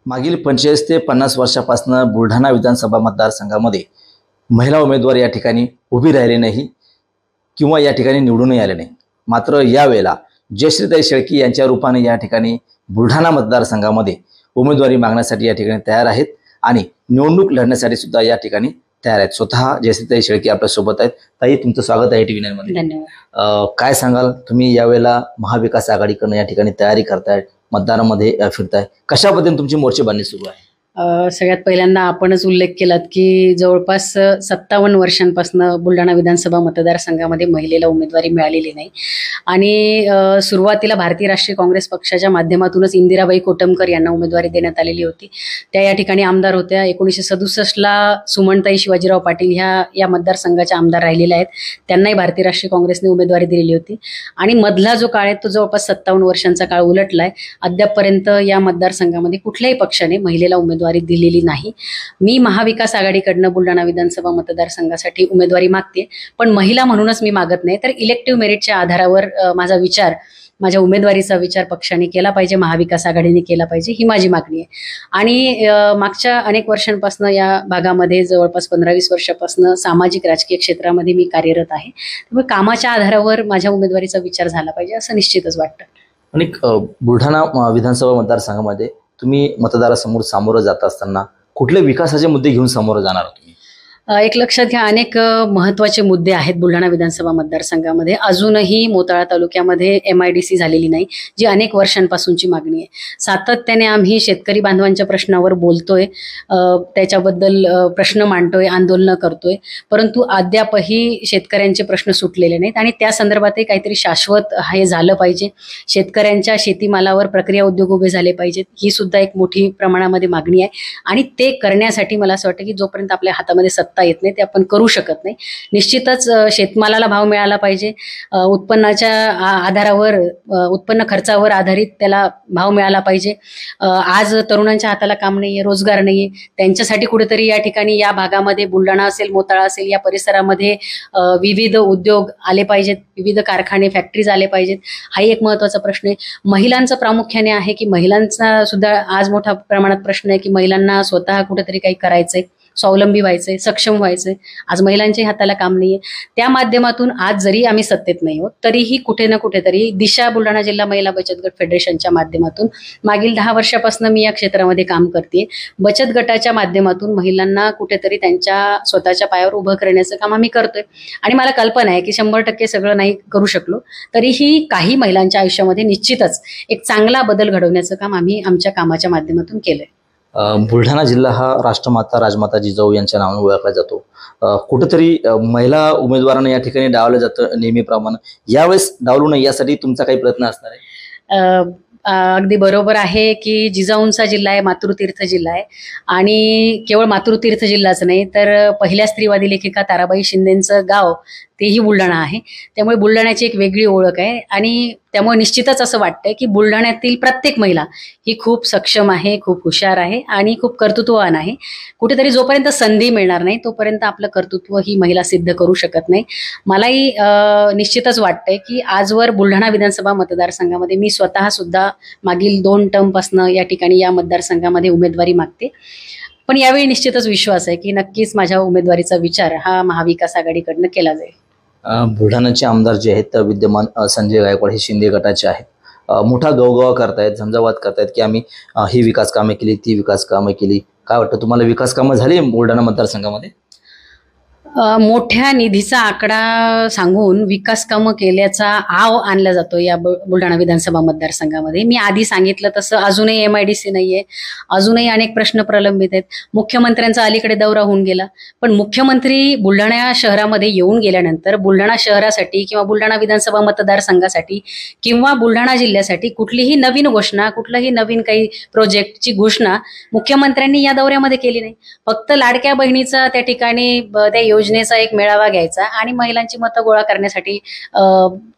मागील 45 ते 50 वर्षापासून बुलढाणा विधानसभा मतदारसंघामध्ये महिला उमेदवार या ठिकाणी उभी राहिली नाही किंवा या ठिकाणी निवडूनही आले नाही। मात्र यावेळेला जयश्रीताई शेळके यांच्या रूपाने या ठिकाणी बुलढाणा मतदारसंघामध्ये उमेदवारी मागण्यासाठी या ठिकाणी तयार आहेत आणि निवडणूक लढण्यासाठी सुद्धा या ठिकाणी तयार आहेत। स्वतः जयश्रीताई शेळके आपल्या सोबत आहेत। ताई, तुमचं स्वागत आहे TV9 मध्ये। धन्यवाद। काय सांगाल, तुम्ही यावेळेला महाविकास आघाडीकडून या ठिकाणी तयारी करताय, मतदारामध्ये फिरताय, कशा पद्धतीने तुमची मोर्चेबांधणी सुरू आहे? सगळ्यात पहिल्यांदा आपणच उल्लेख केलात की जवळपास 57 वर्षांपासून बुलढाणा विधानसभा मतदारसंघामध्ये महिलेला उमेदवारी मिळालेली नाही आणि सुरुवातीला भारतीय राष्ट्रीय काँग्रेस पक्षाच्या माध्यमातूनच इंदिराबाई कोटमकर यांना उमेदवारी देण्यात आलेली होती। त्या या ठिकाणी आमदार होत्या। 1967ला सुमनताई शिवाजीराव पाटील ह्या या मतदारसंघाच्या आमदार राहिलेल्या आहेत। त्यांनाही भारतीय राष्ट्रीय काँग्रेसने उमेदवारी दिलेली होती आणि मधला जो काळ आहे तो जवळपास 57 वर्षांचा काळ उलटलाय। अद्यापपर्यंत या मतदारसंघामध्ये कुठल्याही पक्षाने महिलेला उमेदवारी दिलेली नाही। मी महाविकास आघाडीकडनं बुलढाणा विधानसभा मतदारसंघासाठी उमेदवारी मागते, पण महिला म्हणूनच मी मागत नाही, तर इलेक्टिव्ह मेरिटच्या आधारावर माझ्या उमेदवारीचा विचार पक्षाने केला पाहिजे, महाविकास आघाडीने केला पाहिजे, ही माझी मागणी आहे। आणि मागच्या अनेक वर्षांपासून या भागामध्ये जवळपास 15-20 वर्षापासून सामाजिक राजकीय क्षेत्रामध्ये मी कार्यरत आहे। त्यामुळे कामाच्या आधारावर माझ्या उमेदवारीचा विचार झाला पाहिजे असं निश्चितच वाटतं। आणि बुलढाणा विधानसभा मतदारसंघामध्ये तुम्ही मतदारासमोर सामोरं जात असताना कुठले विकासाचे मुद्दे घेऊन सामोरं जाणार तुम्ही? एक लक्षात घ्या, अनेक महत्त्वाचे मुद्दे आहेत बुलढाणा विधानसभा मतदारसंघामध्ये। अजूनही मोताळा तालुक्यामध्ये MIDC झालेली नाही, जी अनेक वर्षांपासूनची मागणी आहे। सातत्याने आम्ही शेतकरी बांधवांच्या प्रश्नावर बोलतोय, त्याच्याबद्दल प्रश्न मांडतोय, आंदोलनं करतोय, परंतु अद्यापही शेतकऱ्यांचे प्रश्न सुटलेले नाहीत आणि त्या संदर्भातही काहीतरी शाश्वत हे झालं पाहिजे। शेतकऱ्यांच्या शेतीमालावर प्रक्रिया उद्योग उभे झाले पाहिजेत, ही सुद्धा एक मोठी प्रमाणामध्ये मागणी आहे आणि ते करण्यासाठी मला असं वाटतं की जोपर्यंत आपल्या हातामध्ये सत्ता येत नाही ते आपण करू शकत नाही। निश्चितच शेतमालाला भाव मिळाला पाहिजे, उत्पन्नाच्या आधारावर, उत्पन्न खर्चावर आधारित त्याला भाव मिळाला पाहिजे। आज तरुणांच्या हाताला काम नाहीये, रोजगार नाहीये, त्यांच्यासाठी कुठेतरी या ठिकाणी या भागामध्ये बुलढाणा असेल, मोताळा असेल, या परिसरामध्ये विविध उद्योग आले पाहिजेत, विविध कारखाने, फॅक्टरीज आले पाहिजेत। हाही एक महत्त्वाचा प्रश्न आहे। महिलांचा प्रामुख्याने आहे की महिलांचा सुद्धा आज मोठ्या प्रमाणात प्रश्न आहे की महिलांना स्वतः कुठेतरी काही करायचंय, स्वावलंबी व्हायचंय, सक्षम व्हायचंय। आज महिलांच्या हाताला काम नाहीये। त्या माध्यमातून आज जरी आम्ही सत्तेत नाही आहोत तरीही कुठे ना कुठेतरी दिशा बुलढाणा जिल्हा महिला बचत गट फेडरेशनच्या माध्यमातून मागील 10 वर्षापासून मी या क्षेत्रामध्ये काम करते। बचत गटाच्या माध्यमातून महिलांना कुठेतरी त्यांच्या स्वतःच्या पायावर उभं करण्याचं काम आम्ही करतोय आणि मला कल्पना आहे की 100% सगळं नाही करू शकलो तरीही काही महिलांच्या आयुष्यामध्ये निश्चितच एक चांगला बदल घडवण्याचं काम आम्ही आमच्या कामाच्या माध्यमातून केलंय। बुलढाणा जिल्हा हा राष्ट्रमाता राजमाता जिजाऊ यांच्या नावाने ओळखला जातो। कुठेतरी महिला उमेदवारांना या ठिकाणी डावलं जातं नेहमीप्रमाणे, यावेळेस डावलू नये यासाठी तुमचा काही प्रयत्न असणार आहे? अगदी बरोबर आहे की जिजाऊंचा जिल्हा आहे, मातृतीर्थ जिल्हा आहे आणि केवळ मातृतीर्थ जिल्हाच नाही तर पहिल्या स्त्रीवादी लेखिका ताराबाई शिंदेंचं गाव तेही बुलढाणा आहे। त्यामुळे बुलढाण्याची एक वेगळी ओळख आहे आणि त्यामुळे निश्चितच असं वाटतंय की बुलढाण्यातील प्रत्येक महिला ही खूप सक्षम आहे, खूप हुशार आहे आणि खूप कर्तृत्ववान आहे। कुठेतरी जोपर्यंत संधी मिळणार नाही तोपर्यंत आपलं कर्तृत्व ही महिला सिद्ध करू शकत नाही। मलाही निश्चितच वाटतंय की आजवर बुलढाणा विधानसभा मतदारसंघामध्ये मी स्वतः सुद्धा मागील 2 टर्मपासून या ठिकाणी या मतदारसंघामध्ये उमेदवारी मागते, पण यावेळी निश्चितच विश्वास आहे की नक्कीच माझ्या उमेदवारीचा विचार हा महाविकास आघाडीकडनं केला जाईल। बुलढाण्याचे आमदार जे आहेत विद्यमान संजय गायकवाड हे शिंदे गटाचे आहेत। मोठा गवगवा करतायत, झंझावात करतायत की आम्ही ही विकास कामे केली, ती विकास कामे केली। काय वाटतं तुम्हाला, विकास कामं झाली बुलढाणा मतदारसंघामध्ये? मोठ्या निधीचा आकडा सांगून विकास कामं केल्याचा आव आणला जातो या बुलढाणा विधानसभा मतदारसंघामध्ये। मी आधी सांगितलं तसं अजूनही MIDC नाहीये, अजूनही अनेक प्रश्न प्रलंबित आहेत। मुख्यमंत्र्यांचा अलीकडे दौरा होऊन गेला, पण मुख्यमंत्री बुलढाणा शहरामध्ये येऊन गेल्यानंतर बुलढाणा शहरासाठी किंवा बुलढाणा विधानसभा मतदारसंघासाठी किंवा बुलढाणा जिल्ह्यासाठी कुठलीही नवीन घोषणा, कुठलंही नवीन काही प्रोजेक्टची घोषणा मुख्यमंत्र्यांनी या दौऱ्यामध्ये केली नाही। फक्त लाडक्या बहिणीचा त्या ठिकाणी त्या योजनेचा एक मेळावा घ्यायचा आणि महिलांची मतं गोळा करण्यासाठी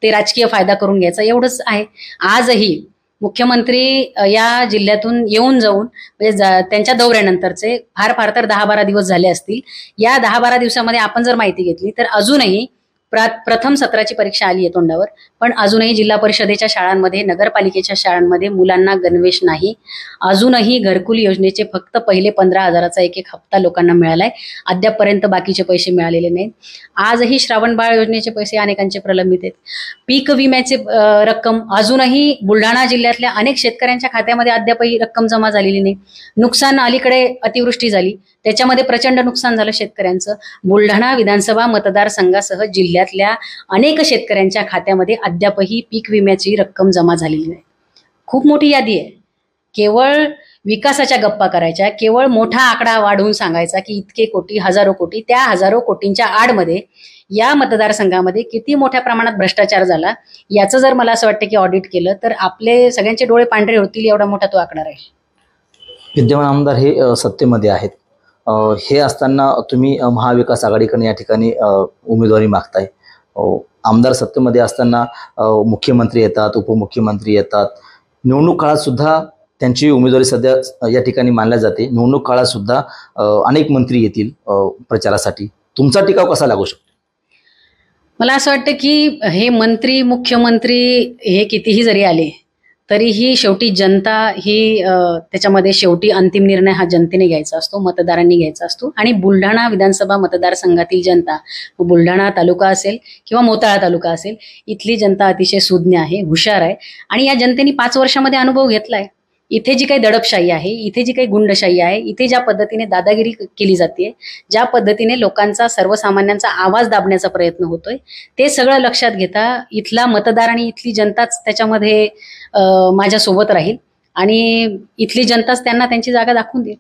ते राजकीय फायदा करून घ्यायचा, एवढंच आहे। आजही मुख्यमंत्री या जिल्ह्यातून येऊन जाऊन म्हणजे त्यांच्या दौऱ्यानंतरचे फार तर 10-12 दिवस झाले असतील। या 10-12 दिवसामध्ये आपण जर माहिती घेतली तर अजूनही प्रथम सत्राची परीक्षा आली आहे तोंडावर, पण अजूनही जिल्हा परिषदेच्या शाळांमध्ये, नगरपालिकेच्या शाळांमध्ये मुलांना गणवेश नाही. अजूनही घरकुल योजनेचे फक्त पहिले 15,000चा एक हप्ता लोकांना मिळालाय. अद्यापपर्यंत बाकीचे पैसे मिळालेले नाहीत. आजही श्रावण बाळ योजनेचे पैसे अनेकांचे प्रलंबित आहेत. पीक विम्याचे रक्कम अजूनही बुलढाणा जिल्ह्यातल्या अनेक शेतकऱ्यांच्या खात्यामध्ये अद्यापही रक्कम जमा झालेली नाही. नुकसान, अलीकडे अतिवृष्टी झाली, त्याच्यामध्ये प्रचंड नुकसान झालं शेतकऱ्यांचं. बुलढाणा विधानसभा मतदारसंघासह जिल्ह्यातल्या अनेक शेतकऱ्यांच्या खात्यामध्ये अद्यापही पीक विम्याची रक्कम जमा झालेली नाही. खूप मोठी यादी आहे. केवळ विकासाच्या गप्पा करायच्या, केवळ मोठा आकडा वाढवून सांगायचा की इतके कोटी, हजारो कोटी. त्या हजारो कोटींच्या आडमध्ये या मतदारसंघामध्ये किती मोठ्या प्रमाणात भ्रष्टाचार झाला याचं जर मला असं वाटतं की ऑडिट केलं तर आपले सगळ्यांचे डोळे पांढरे होतील, एवढा मोठा तो आकडा राहील. विद्यमान आमदार हे सत्तेमध्ये आहेत. हे असताना तुम्ही महाविकास आघाडीकडून या ठिकाणी उमेदवारी मागताय. आमदार सत्तेमध्ये असताना मुख्यमंत्री येतात, उपमुख्यमंत्री येतात. निवडणूक काळात सुद्धा त्यांची उमेदवारी सध्या या ठिकाणी मानल्या जाते. निवडणूक काळात सुद्धा अनेक मंत्री येतील प्रचारासाठी. तुमचा टिकाव कसा लागू शकतो? मला असं वाटतं की हे मंत्री, मुख्यमंत्री हे कितीही जरी आले तरीही शेवटी जनता ही त्याच्यामध्ये शेवटी अंतिम निर्णय हा जनतेने घ्यायचा असतो, मतदारांनी घ्यायचा असतो. आणि बुलढाणा विधानसभा मतदारसंघातील जनता, बुलढाणा तालुका असेल किंवा मोताळा तालुका असेल, इथली जनता अतिशय सुज्ञ आहे, हुशार आहे. आणि या जनतेने 5 वर्षामध्ये अनुभव घेतलाय. इथे जी काही दडपशाही आहे, इथे जी काही गुंडशाही आहे, इथे ज्या पद्धतीने दादागिरी केली जाते, ज्या पद्धतीने लोकांचा, सर्वसामान्यांचा आवाज दाबण्याचा प्रयत्न होतोय, ते सगळं लक्षात घेता इथला मतदार आणि इथली जनताच त्याच्यामध्ये माझ्यासोबत राहील आणि इथली जनताच त्यांना त्यांची जागा दाखवून देईल.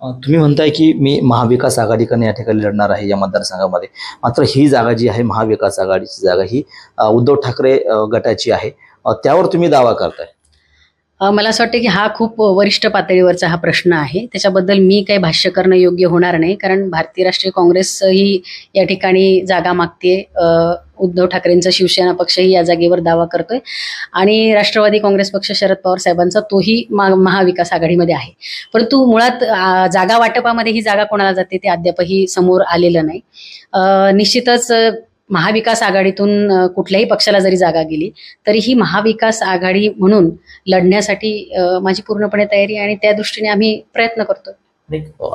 तुम्ही म्हणताय की मी महाविकास आघाडीकडे या ठिकाणी लढणार आहे या मतदारसंघामध्ये. मात्र ही जागा जी आहे, महाविकास आघाडीची जागा, ही उद्धव ठाकरे गटाची आहे. त्यावर तुम्ही दावा करताय. मला असं वाटतं की हा खूप वरिष्ठ पातळीवरचा हा प्रश्न आहे. त्याच्याबद्दल मी काही भाष्य करणं योग्य होणार नाही, कारण भारतीय राष्ट्रीय काँग्रेस ही या ठिकाणी जागा मागते. उद्धव ठाकरेंचा शिवसेना पक्षही या जागेवर दावा करतोय आणि राष्ट्रवादी काँग्रेस पक्ष, शरद पवार साहेबांचा, तोही महाविकास आघाडीमध्ये आहे. परंतु मुळात जागा वाटपामध्ये ही जागा कोणाला जाते ते अद्यापही समोर आलेलं नाही. निश्चितच महाविकास आघाडीतून कुठल्याही पक्षाला जरी जागा गेली तरीही महाविकास आघाडी म्हणून लढण्यासाठी माझी पूर्णपणे तयारी आणि त्या दृष्टीने आम्ही प्रयत्न करतो.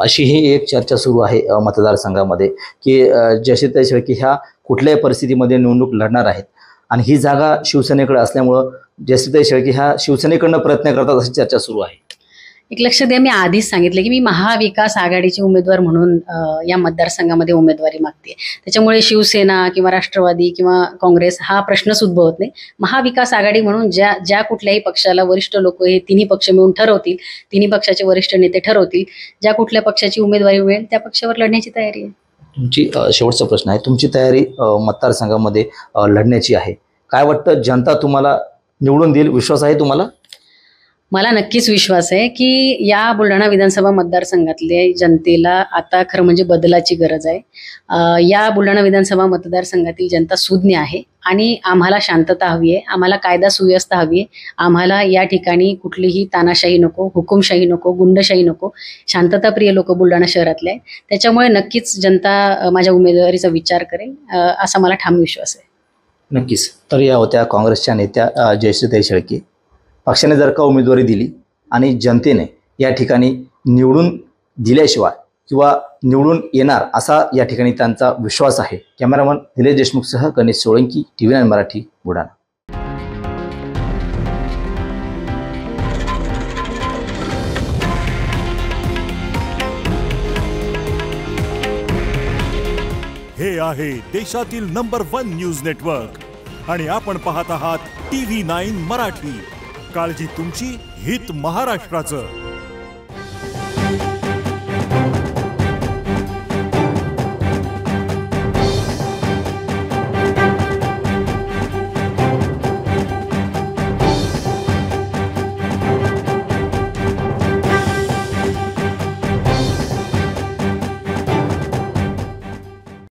अशी ही एक चर्चा सुरू आहे मतदारसंघामध्ये की जयश्रीताई शेळके ह्या कुठल्याही परिस्थितीमध्ये निवडणूक लढणार आहेत आणि ही जागा शिवसेनेकडे असल्यामुळं जयश्रीताई शेळके ह्या शिवसेनेकडनं प्रयत्न करतात, अशी चर्चा सुरू आहे. एक लक्ष द्या, मी आधीच सांगितलं की मी महाविकास आघाडीचे उमेदवार म्हणून या मतदारसंघामध्ये उमेदवारी मागते. त्याच्यामुळे शिवसेना किंवा राष्ट्रवादी किंवा काँग्रेस हा प्रश्नच उद्भवत नाही. महाविकास आघाडी म्हणून ज्या कुठल्याही पक्षाला वरिष्ठ लोक हे तिन्ही पक्ष मिळून ठरवतील, तिन्ही पक्षाचे वरिष्ठ नेते ठरवतील, ज्या कुठल्या पक्षाची उमेदवारी मिळेल त्या पक्षावर लढण्याची तयारी आहे. तुमची शेवटचा प्रश्न आहे, तुमची तयारी मतदारसंघामध्ये लढण्याची आहे. काय वाटतं, जनता तुम्हाला निवडून देईल, विश्वास आहे तुम्हाला? मला नक्कीच विश्वास आहे की या बुलढाणा विधानसभा मतदारसंघातले जनतेला आता खरं म्हणजे बदलाची गरज आहे. या बुलढाणा विधानसभा मतदारसंघातील जनता सुज्ञ आहे आणि आम्हाला शांतता हवी आहे, आम्हाला कायदा सुव्यवस्था हवी आहे. आम्हाला या ठिकाणी कुठलीही तानाशाही नको, हुकुमशाही नको, गुंडशाही नको. शांतताप्रिय लोक बुलढाणा शहरातले आहेत. त्याच्यामुळे नक्कीच जनता माझ्या उमेदवारीचा विचार करेल असा मला ठाम विश्वास आहे. नक्कीच. तर या होत्या काँग्रेसच्या नेत्या जयश्रीताई शेळके. पक्षाने जर का उमेदवारी दिली आणि जनतेने या ठिकाणी निवडून दिल्याशिवाय किंवा निवडून येणार असा या ठिकाणी त्यांचा विश्वास आहे. कॅमेरामन निलेश देशमुखसह गणेश सोळंकी, TV9 मराठी, बुलढाणा. हे आहे देशातील नंबर 1 न्यूज नेटवर्क आणि आपण पाहत आहात TV9 मराठी. काळजी तुमची, हित महाराष्ट्राचं.